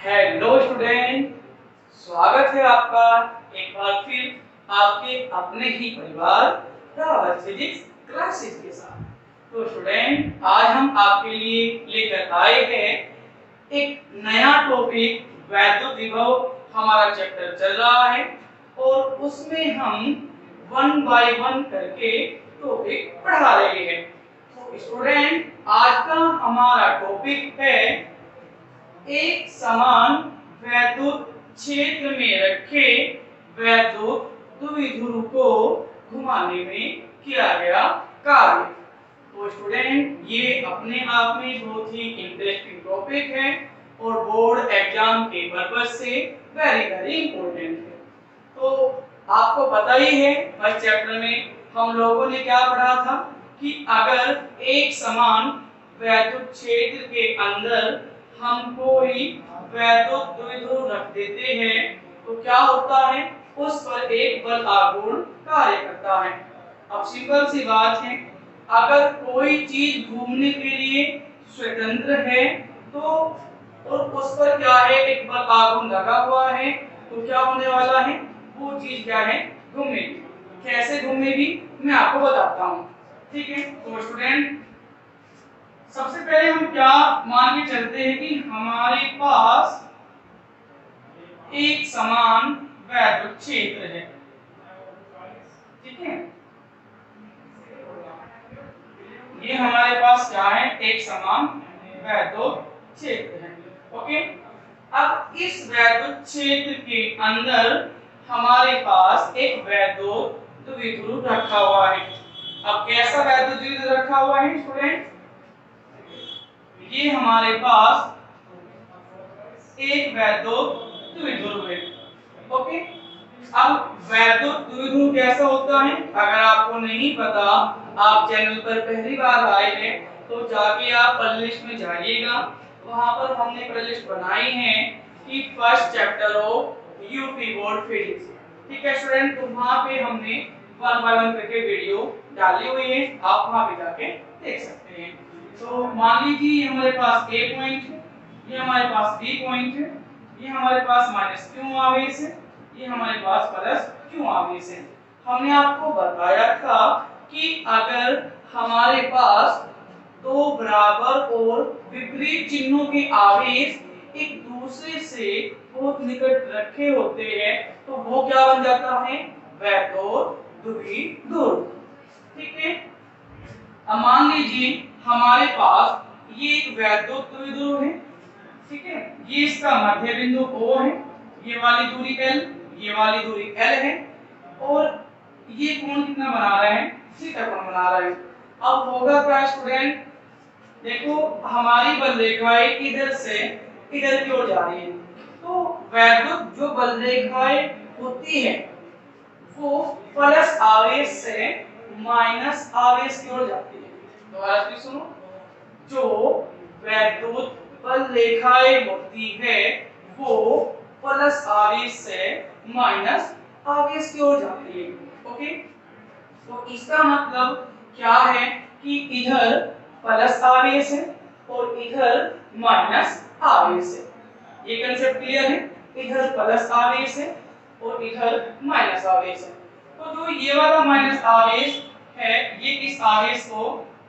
Hello student, स्वागत है आपका एक बार फिर आपके अपने ही परिवार रावत फिजिक्स क्लासेस के साथ। तो स्टूडेंट, आज हम आपके लिए लेकर आए हैं एक नया टॉपिक वैद्युत विभव। हमारा चैप्टर चल रहा है और उसमें हम वन बाय वन करके टॉपिक पढ़ा रहे हैं। तो स्टूडेंट, आज का हमारा टॉपिक है एक समान वैद्युत क्षेत्र में रखे वैद्युत द्विध्रुव को घुमाने में किया गया कार्य। तो स्टूडेंट, ये अपने आप में बहुत ही इंटरेस्टिंग टॉपिक है और बोर्ड एग्जाम के पर्पज से वेरी वेरी इंपॉर्टेंट है। तो आपको पता ही है, फर्स्ट चैप्टर में हम लोगों ने क्या पढ़ा था कि अगर एक समान वैद्युत क्षेत्र के अंदर हम कोई वैद्युत द्विध्रुव रख देते हैं तो क्या होता है, उस पर एक बल आघूर्ण कार्य करता है। अब सिंपल सी बात है, अगर कोई चीज घूमने के लिए स्वतंत्र है तो और उस पर क्या है, एक बल आघूर्ण लगा हुआ है, तो क्या होने वाला है, वो चीज क्या है, घूमेगी। कैसे घूमेगी मैं आपको बताता हूँ। ठीक है, तो स्टूडेंट, सबसे पहले हम क्या मान के चलते हैं कि हमारे पास एक समान वैद्युत क्षेत्र है। ठीक है, ये हमारे पास क्या है, एक समान वैद्युत क्षेत्र है। ओके, अब इस वैद्युत क्षेत्र के अंदर हमारे पास एक वैद्युत द्विध्रुव रखा हुआ है। अब कैसा वैद्युत द्विध्रुव रखा हुआ है स्टूडेंट, ये हमारे पास एक वैद्युत द्विध्रुव है। ओके, अब वैद्युत द्विध्रुव कैसा होता है, अगर आपको नहीं पता, आप चैनल पर पहली बार आए हैं तो जाके आप प्लेलिस्ट में जाइएगा, वहां पर हमने प्लेलिस्ट बनाई है कि first chapter of UP board physics. ठीक है स्टूडेंट, तो वहां पे हमने वन बाय वन करके वीडियो डाली हुई है, आप वहां पे जाके देख सकते हैं। तो मान लीजिए ये हमारे पास ए पॉइंट है, ये हमारे पास बी पॉइंट है, ये हमारे पास माइनस क्यू आवेश है, ये हमारे पास प्लस क्यू आवेश है। हमने आपको बताया था कि अगर हमारे पास दो बराबर और विपरीत चिन्हों के आवेश एक दूसरे से बहुत निकट रखे होते हैं तो वो क्या बन जाता है, वैद्युत द्विध्रुव। ठीक है, अब मान लीजिए हमारे पास ये एक वैद्युत द्विध्रुव है। ठीक है, ये इसका मध्य बिंदु O है, ये वाली दूरी L, ये वाली दूरी L है और ये कोण कितना बना रहे हैं, थीटा कोण बना रहे हैं। अब होगा क्या स्टूडेंट, देखो हमारी बल रेखाएं इधर से इधर की ओर जा रही है, तो वैद्युत जो बल रेखाएं होती है वो प्लस आवेश से माइनस आवेश की ओर जाती है। दोबारा से सुनो, जो वैद्युत बल रेखाएं होती है वो प्लस आवेश से माइनस आवेश की ओर जाती है। ओके, तो इसका मतलब क्या है कि इधर प्लस आवेश है और इधर माइनस आवेश है। ये कंसेप्ट क्लियर है, इधर प्लस आवेश है और इधर माइनस आवेश है। तो जो ये वाला माइनस आवेश है ये इस आवेश को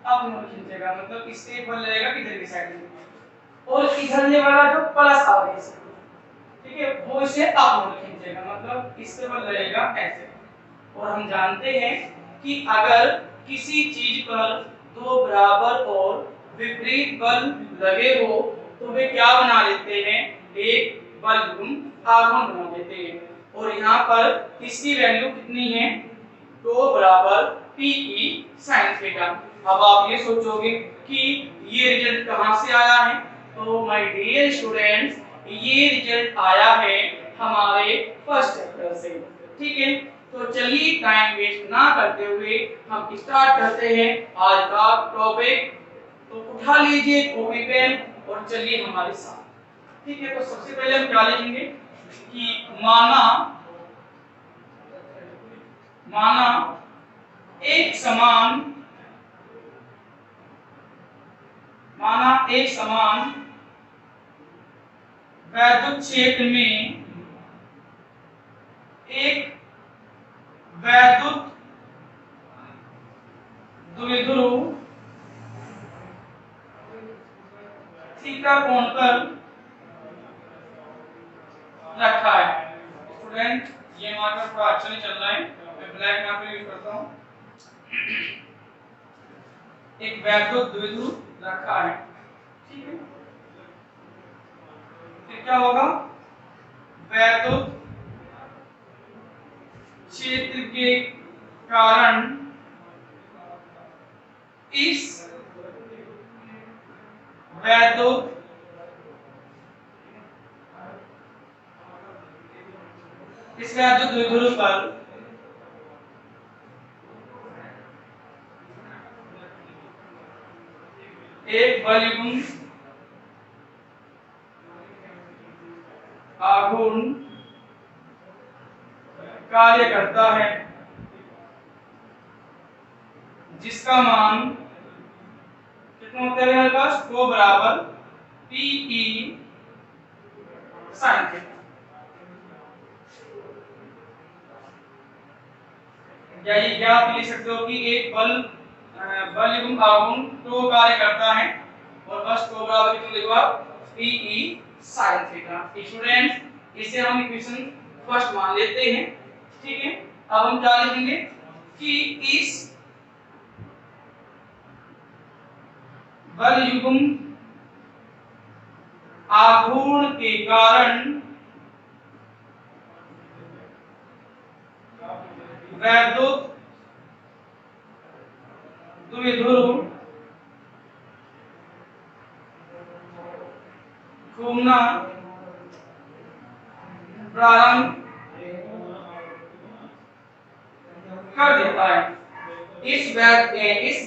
अब नोट खींचेगा, मतलब इससे बल रहेगा इधर की साइड में, और इधर ये वाला जो प्लस आवेश है, ठीक है, वो इसे अप नोट खींचेगा, मतलब इससे बल रहेगा ऐसे। और हम जानते हैं कि अगर किसी चीज पर दो बराबर और विपरीत बल लगे हो तो वे क्या बना लेते हैं, एक बल गुण आघूर्ण बना देते हैं। और यहाँ पर इसकी वैल्यू कितनी है, 2 बराबर P की sin थीटा। अब आप ये सोचोगे कि ये रिजल्ट कहाँ से आया है, तो माय डियर स्टूडेंट्स, ये रिजल्ट आया है हमारे फर्स्ट चैप्टर से। ठीक है, तो चलिए टाइम वेस्ट ना करते हुए हम स्टार्ट करते हैं आज का टॉपिक। तो उठा लीजिए कॉपी पेन और चलिए हमारे साथ। ठीक है, तो सबसे पहले हम क्या लिखेंगे कि माना एक समान वैद्युत क्षेत्र में एक वैद्युत द्विध्रुव थीटा कोण पर रखा है। स्टूडेंट ये मार्कर थोड़ा अच्छा नहीं चल रहा है, मैं ब्लैक मार्कर यूज करता हूं। एक वैद्युत द्विध्रुव रखा है, ठीक है। फिर क्या होगा, वैद्युत क्षेत्र के कारण इस वैद्युत द्विध्रुव पर एक बलयुग्म आघूर्ण कार्य करता है, जिसका मान कितना होता है हमारे पास, तो बराबर Pe sin थीटा। या ये क्या आप लिख सकते हो कि एक बलयुग्म आघूर्ण तो कार्य करता है और बस तो बराबर कितना लिखो आप, Pe sin थीटा। स्टूडेंट इसे हम इक्वेशन फर्स्ट मान लेते हैं, ठीक है। अब हम क्या लिखेंगे कि इस बलयुग्म आघूर्ण के कारण वैद्युत द्विध्रुव घूमना प्रारंभ कर देता है। इस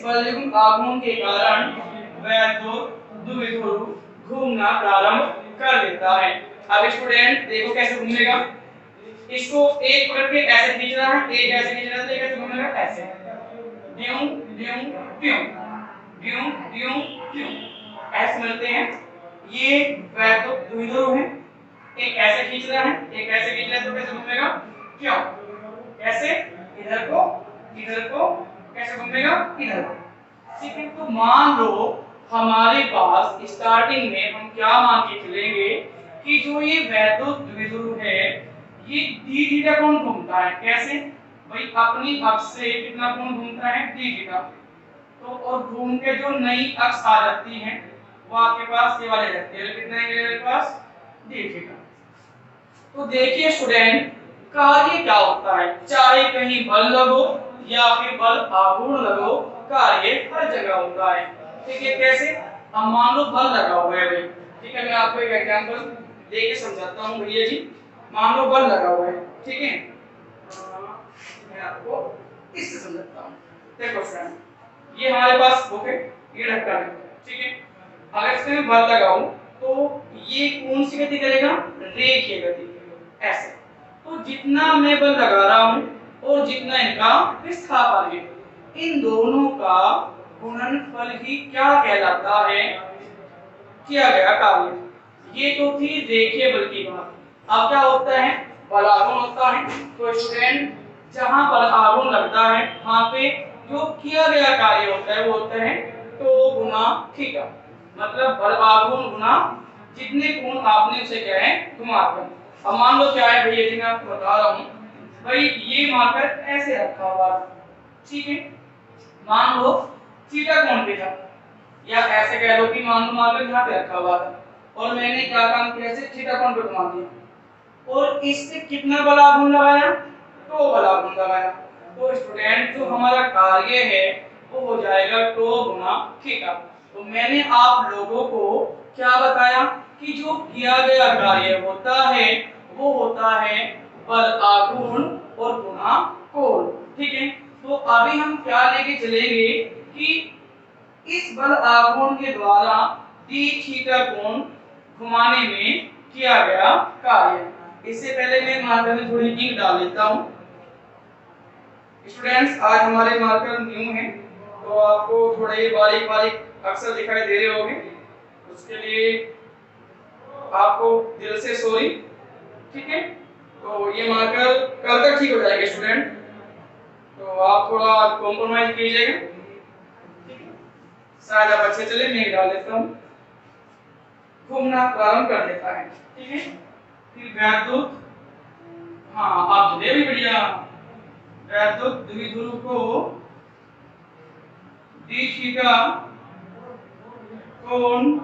बलयुग्म आघूर्ण के कारण वैद्युत द्विध्रुव घूमना प्रारंभ कर देता है। अब स्टूडेंट देखो कैसे घूमेगा, इसको एक पकड़ के ऐसे खींच रहा है, एक ऐसे खींच रहा है, तो ये कैसे घूमेगा, ऐसे ड्यूं ड्यूं ड्यूं ड्यूं ड्यूं ड्यूं ऐसे मिलते हैं। ये वैद्युत द्विध्रुव है, एक ऐसे खींच रहा है, एक ऐसे खींच रहा है, तो कैसे घूमेगा, क्यों, कैसे, इधर को कैसे घूमेगा, इधर को, ठीक है। तो मान लो हमारे पास स्टार्टिंग में हम क्या मान के चलेंगे कि जो ये वैद्युत द्विध्रुव है ये डी थीटा कोण घूमता है, कैसे भाई, अपनी अक्ष से कितना कोण घूमता है, डी थीटा। तो और घूम के जो नई अक्ष आ जाती है वो आपके पास ये वाले रहते हैं, कितने हैं मेरे पास, डी थीटा। तो देखिए स्टूडेंट कार्य क्या होता है, चाहे कहीं बल लगो या फिर बल आघूर्ण लगो, कार्य हर जगह होता है, ठीक है। कैसे, अब मान लो बल लगा हुआ है भाई, ठीक है, मैं आपको एक एग्जांपल देके समझाता हूं भैया जी। मान लो बल लगा हुआ है, ठीक है, मैं आपको इससे समझाता हूं। देखो फ्रेंड, ये हमारे पास बुक है, ये ढक्कन है, ठीक है। अगर इसमें बल लगाऊं तो ये कौन सी गति करेगा, रेखीय गति, ऐसे। तो जितना मैं बल लगा रहा हूं और जितना इनका विस्थापन है, इन दोनों का गुणनफल ही क्या कहलाता है, किया गया कार्य। ये तो थी रेखीय बल की बात। अब क्या होता है, बल आघूर्ण होता है। तो स्टूडेंट जहां बल आघूर्ण लगता है वहां पे जो किया गया कार्य होता है वो होता है तो गुना थीटा, मतलब बल आघूर्ण गुना जितने कोण आपने उसे क्या है घुमाकर। अब मान लो क्या है भैया जी, मैं आपको बता रहा हूं भाई, ये मार्कर ऐसे रखा हुआ, ठीक है, मान लो थीटा कोण पे था, या ऐसे कह लो कि मान लो मार्कर यहाँ पे रखा हुआ था और मैंने क्या काम किया, ऐसे थीटा कोण पे घुमा दिया और इससे कितना बल आघूर्ण लगाया, तो बल आघूर्ण लगाया। तो स्टूडेंट जो हमारा कार्य है वो हो जाएगा तो गुना थीटा। तो मैंने आप लोगों को क्या बताया कि जो किया गया कार्य होता है वो होता है बल आघूर्ण और गुना कोण, ठीक है। तो अभी हम क्या लेके चलेंगे कि इस बल आघूर्ण के द्वारा डी थीटा कोण घुमाने में किया गया कार्य। इससे पहले मैं मार्कर में थोड़ी इंक डाल देता हूं। स्टूडेंट्स आज हमारे मार्कर न्यू हैं तो आपको थोड़े बारीक बारीक अक्षर दिखाई दे रहे होंगे, उसके लिए आपको दिल से सॉरी, ठीक है। तो ये मार्कर कल तक ठीक हो जाएगा स्टूडेंट, तो आप थोड़ा कॉम्प्रोमाइज कीजिएगा, ठीक है। शायद आप अच्छे चले, मैं डाल देता हूँ, घूमना प्रारंभ कर देता है, ठीक है। फिर वैद्युत, हाँ आप चले भी बढ़िया, वैद्युत द्विध्रुव को डी थीटा कोण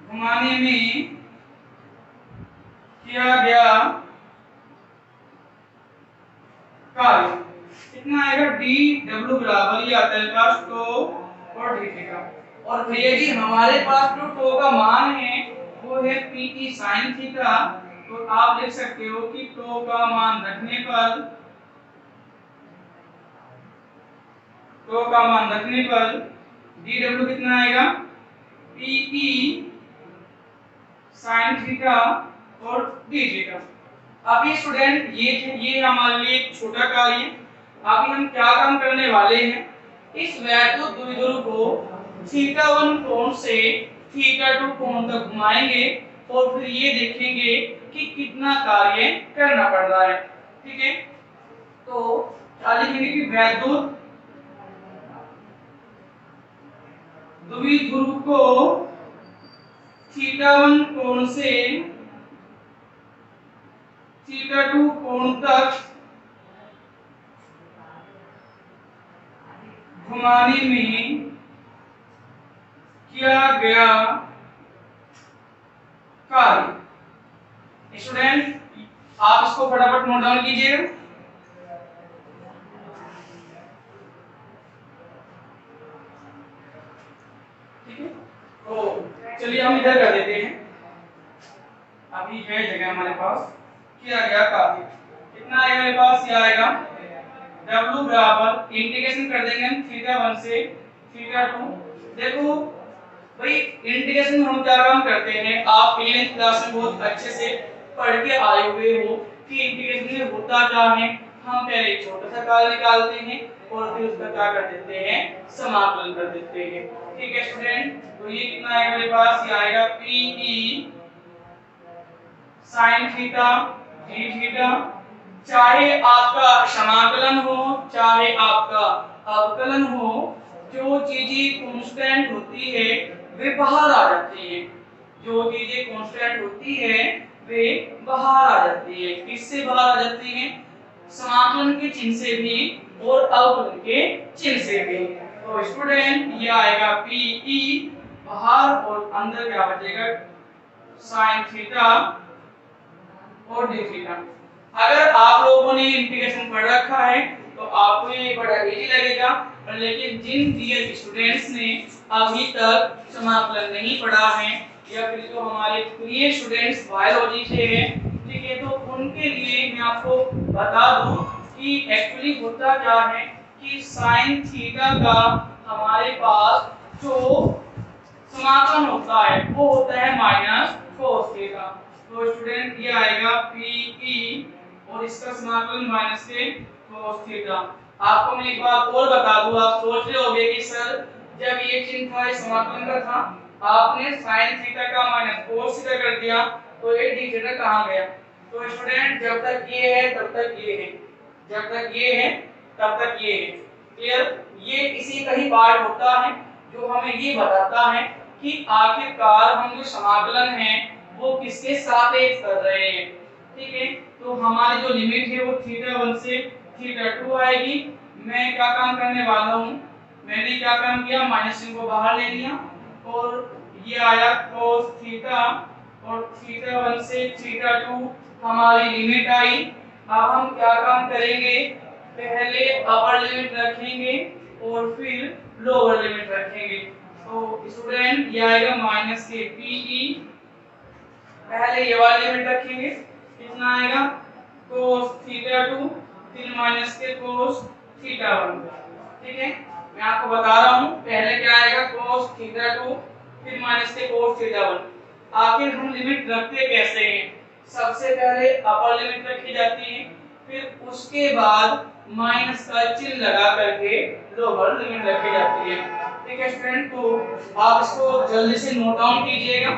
घुमाने में किया गया कार्य कितना आएगा, डी डब्ल्यू बराबर ये आता है पास टो और डी थीटा। और भैया जी हमारे पास जो टो का मान है वो है पी टी साइन थीटा, तो आप लिख सकते हो कि टो का मान रखने पर, टो का मान रखने पर डी डब्ल्यू कितना आएगा, पी टी साइन थीटा और डी थीटा। अभी स्टूडेंट ये हमारे लिए एक छोटा कार्य है। अभी हम क्या काम करने वाले हैं, इस वैद्युत द्विध्रुव को थीटा 1 कोण से थीटा 2 कोण तक घुमाएंगे और फिर ये देखेंगे कि कितना कार्य करना पड़ रहा है, ठीक है। तो क्या लिखेंगे कि वैद्युत द्विध्रुव को थीटा 1 कोण से थीटा 2 कोण तक घुमाने में किया गया कार्य। स्टूडेंट आप इसको फटाफट नोट डाउन कीजिएगा। ठीक है, तो चलिए हम इधर कर देते हैं। अभी है जगह हमारे पास, किया गया कार्य कितना आएगा मेरे पास, ये आएगा W बराबर इंटीग्रेशन कर देंगे हम थीटा 1 से थीटा 2। देखो भाई इंटीग्रेशन में हम क्या काम करते हैं, आप 11th क्लास में बहुत अच्छे से पढ़ के आए हुए हो कि इंटीग्रेशन में होता क्या है। हम पहले एक छोटा सा कार्य निकालते हैं और फिर उसका क्या कर देते हैं, समाकलन कर देते हैं, ठीक है स्टूडेंट। तो ये कितना आएगा मेरे पास, ये आएगा P E sine theta D theta. चाहे आपका समाकलन हो चाहे आपका अवकलन हो, जो चीजें कांस्टेंट होती है वे बाहर आ जाती हैं, जो चीजें कांस्टेंट होती है वे बाहर आ जाती है। किससे बाहर आ जाती हैं, समाकलन के चिन्ह से भी और अवकलन के चिन्ह से भी। तो स्टूडेंट ये आएगा पी ई बाहर और अंदर क्या बचेगा, साइन थीटा और डी थीटा। अगर आप लोगों ने इंटीग्रेशन पढ़ रखा है तो आपको ये बड़ा इजी लगेगा, लेकिन जिन डियर स्टूडेंट्स ने अभी तक समाकलन नहीं पढ़ा है या फिर जो हमारे प्रिय स्टूडेंट्स बायोलॉजी से हैं, ठीक है, तो उनके लिए मैं आपको बता दूं कि एक्चुअली होता क्या है कि साइन थीटा का हमारे पास जो समाकलन होता है वो होता है माइनस cos थीटा। तो स्टूडेंट ये आएगा पी ई और इसका समाकलन माइनस के cos थीटा। आपको मैं एक बात और बता दूं, आप सोच रहे होंगे कि सर जब ये चिन्ह था इस समाकलन का था, आपने sin थीटा का माइनस cos थीटा कर दिया, तो ये d थीटा कहां गया। तो स्टूडेंट जब तक ये है तब तक ये है, जब तक ये है तब तक ये है, क्लियर। ये इसी का ही पार्ट होता है जो हमें ये बताता है कि आखिरकार हम जो समाकलन है वो किसके सापेक्ष कर रहे हैं, ठीक है। तो हमारी जो लिमिट है वो थीटा 1 से थीटा 2 आएगी। मैं क्या काम करने वाला हूँ, मैंने क्या काम किया, माइनस चिन्ह को बाहर ले लिया और ये आया cos थीटा और थीटा 1 से थीटा 2 हमारी लिमिट आई। अब हम क्या काम करेंगे, पहले अपर लिमिट रखेंगे और फिर लोअर लिमिट रखेंगे। तो स्टूडेंट ये आएगा माइनस के पी ई, पहले ये वाली लिमिट रखेंगे, कितना आएगा cos थीटा 2 फिर माइनस के cos थीटा 1, ठीक है। मैं आपको बता रहा हूँ पहले क्या आएगा cos थीटा 2 फिर माइनस के cos थीटा 1। आखिर हम लिमिट रखते कैसे हैं, सबसे पहले अपर लिमिट रखी जाती है, फिर उसके बाद माइनस का चिन्ह लगा करके लोअर लिमिट रखी जाती है। ठीक है स्टूडेंट, तो आप इसको जल्दी से नोट डाउन कीजिएगा,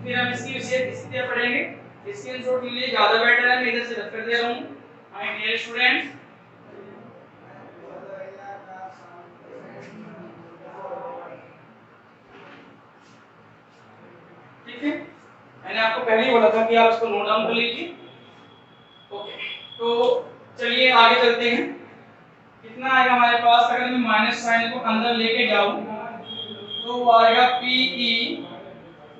फिर हम इसकी विशेष स्थितियां पढ़ेंगे। स्क्रीनशॉट के लिए ज्यादा बेटर है, मैं इधर से रख कर दे रहा हूं। माय डियर स्टूडेंट, ठीक है, मैंने आपको पहले ही बोला था कि आप इसको नोट डाउन कर लीजिए। ओके, तो चलिए आगे चलते हैं। कितना आएगा हमारे पास, अगर मैं माइनस साइन को अंदर लेके जाऊं तो वो आएगा पीई।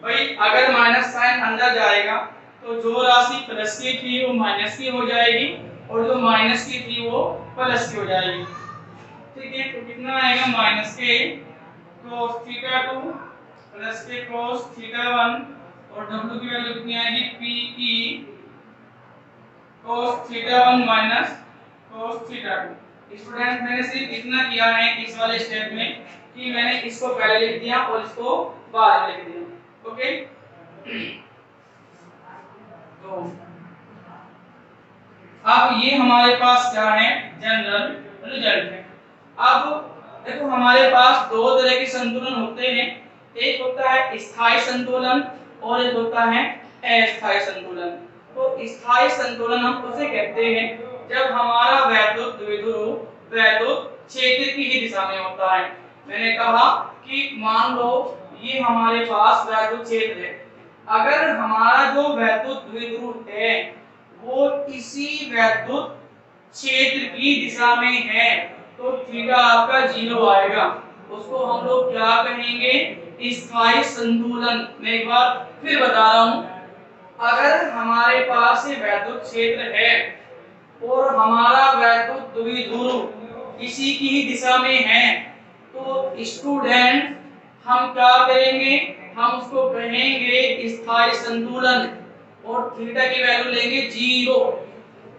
भाई अगर माइनस साइन अंदर जाएगा तो जो राशि प्लस की थी वो माइनस की हो जाएगी और जो माइनस की थी वो प्लस की हो जाएगी। ठीक है, तो कितना आएगा माइनस के cos थीटा 2 प्लस के cos थीटा 1 और w की वैल्यू कितनी आएगी pe cos theta 1 minus cos theta 2। Student मैंने सिर्फ इतना किया है इस वाले स्टेप में कि मैंने इसको पहले लिख दिया और इसको बाद में लिख दिया। ओके, तो अब ये हमारे पास क्या है, जनरल रिजल्ट है। अब देखो हमारे पास दो तरह के संतुलन होते हैं, एक होता है स्थायी संतुलन और एक होता है अस्थायी संतुलन। तो स्थायी संतुलन हम उसे कहते हैं जब हमारा वैद्युत द्विध्रुव वैद्युत क्षेत्र की ही दिशा में होता है। मैंने कहा कि मान लो ये हमारे पास वैद्युत क्षेत्र है, अगर हमारा जो वैद्युत द्विध्रुव है वो इसी वैद्युत क्षेत्र की दिशा में है तो थीटा आपका 0 आएगा। उसको हम लोग क्या कहेंगे, स्थायी संतुलन। मैं एक बार फिर बता रहा हूं, अगर हमारे पास ये वैद्युत क्षेत्र है और हमारा वैद्युत द्विध्रुव इसी की ही दिशा में है तो स्टूडेंट हम क्या करेंगे, हम उसको कहेंगे स्थायी संतुलन और थीटा की वैल्यू लेंगे 0।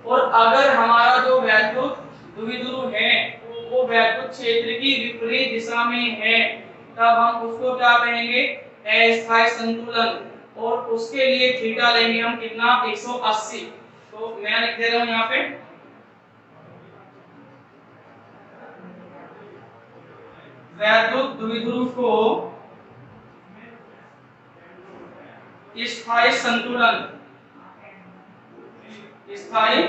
और अगर हमारा जो वैद्युत द्विध्रुव है वो वैद्युत क्षेत्र की विपरीत दिशा में है तब हम उसको क्या कहेंगे, अस्थायी संतुलन और उसके लिए थीटा लेंगे हम कितना 180। तो मैं लिख दे रहा हूं यहाँ पे वैद्युत द्विध्रुव को स्थायी संतुलन, स्थायी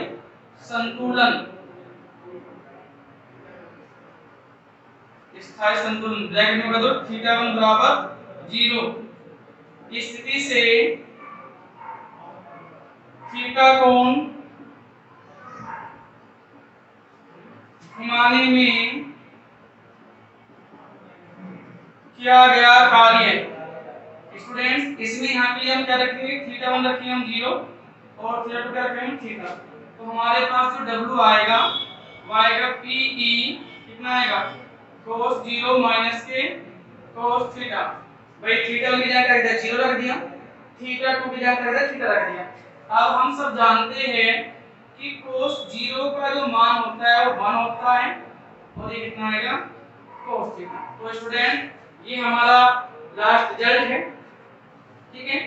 संतुलन, स्थायी संतुलन ब्रैकेट में बदलो थीटा 1 बराबर 0। इस स्थिति से थीटा कोण घुमाने में किया गया कार्य। स्टूडेंट्स इसमें यहाँ पे हम क्या रखेंगे, थीटा 1 रखेंगे हम 0 और थीटा 2 क्या रखेंगे हम थीटा। तो हमारे पास जो w आएगा वो आएगा pe, कितना आएगा cos 0 माइनस के cos थीटा। भाई थीटा की जगह रख दिया 0 रख दिया, थीटा 2 की जगह रख दिया थीटा रख दिया। अब हम सब जानते हैं कि cos 0 का जो मान होता है वो 1 होता है और ये कितना आएगा cos थीटा। तो स्टूडेंट ये हमारा लास्ट रिजल्ट है। ठीक है,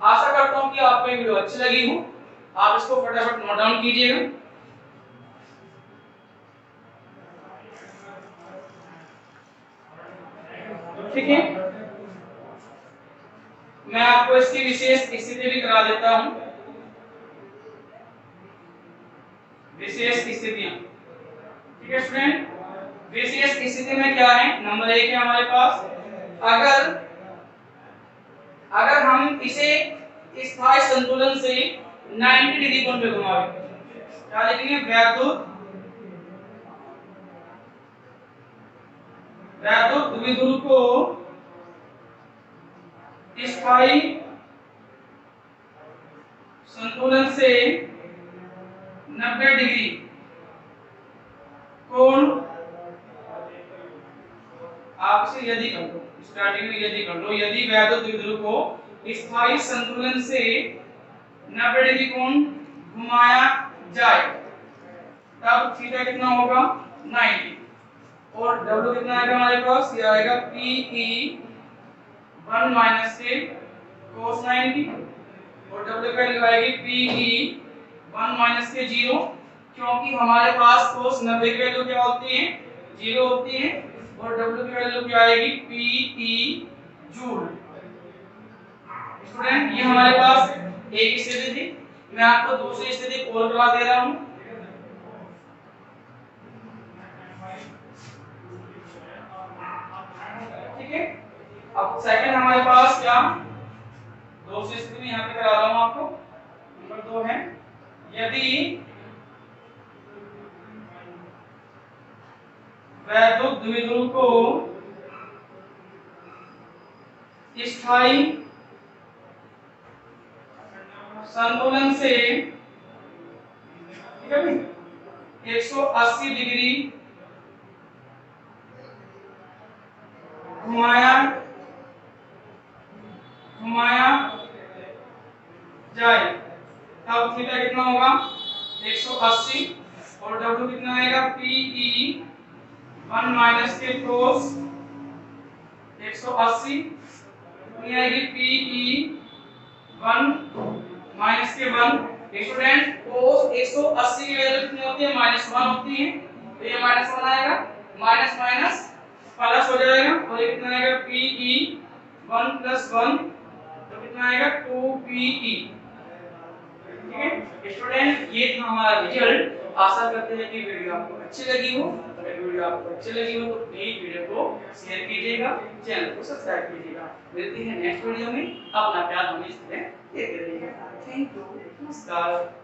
आशा करता हूं कि आपको ये वीडियो अच्छी लगी हो, आप इसको फटाफट नोट डाउन कीजिएगा। ठीक है, मैं आपको इसकी विशेष स्थिति भी करा देता हूं, विशेष स्थितियां। ठीक है स्टूडेंट, विशेष स्थिति में क्या है, नंबर 1 है हमारे पास, अगर हम इसे स्थायी संतुलन से 90 डिग्री कोण पे घुमावे, क्या लिखेंगे, वैद्युत द्विध्रुव को स्थायी संतुलन से 90 डिग्री कोण, आप इसे यदि कर लो, स्टार्टिंग में यदि कर लो, यदि वैद्युत द्विध्रुव को स्थायी संतुलन से 90 डिग्री कोण घुमाया जाए तब थीटा कितना होगा 90 और w कितना आएगा हमारे पास, ये आएगा pe 1 माइनस के cos 90 और w का वैल्यू आएगी pe 1 माइनस के 0 क्योंकि हमारे पास cos 90 की वैल्यू क्या होती है, 0 होती है, और W की वैल्यू क्या आएगी, PE जूल। स्टूडेंट ये हमारे पास एक स्थिति थी, मैं आपको दूसरी स्थिति और करवा दे रहा हूं। ठीक है, अब सेकंड हमारे पास क्या, दूसरी स्थिति में यहाँ पे करा रहा हूं आपको। नंबर 2 है, यदि वैद्युत द्विध्रुव को स्थायी संतुलन से, ठीक है, 180 डिग्री घुमाया जाए, तब थीटा कितना होगा, 180, और W कितना आएगा, PE 1 माइनस के cos 180 कितनी आएगी, PE 1 माइनस के 1। स्टूडेंट cos 180 की वैल्यू कितनी होती है, -1 होती है, तो ये -1 आएगा, माइनस माइनस प्लस हो जाएगा, और ये कितना आएगा, PE 1 + 1, तो कितना आएगा, 2PE। ठीक है स्टूडेंट, ये था हमारा रिजल्ट। आशा करते हैं कि वीडियो आपको अच्छी लगी हो। अगर वीडियो आपको अच्छी लगी हो तो प्लीज वीडियो को शेयर कीजिएगा, चैनल को सब्सक्राइब कीजिएगा। मिलते हैं नेक्स्ट वीडियो में, अपना प्यार हमें देते रहिएगा। थैंक यू, नमस्कार।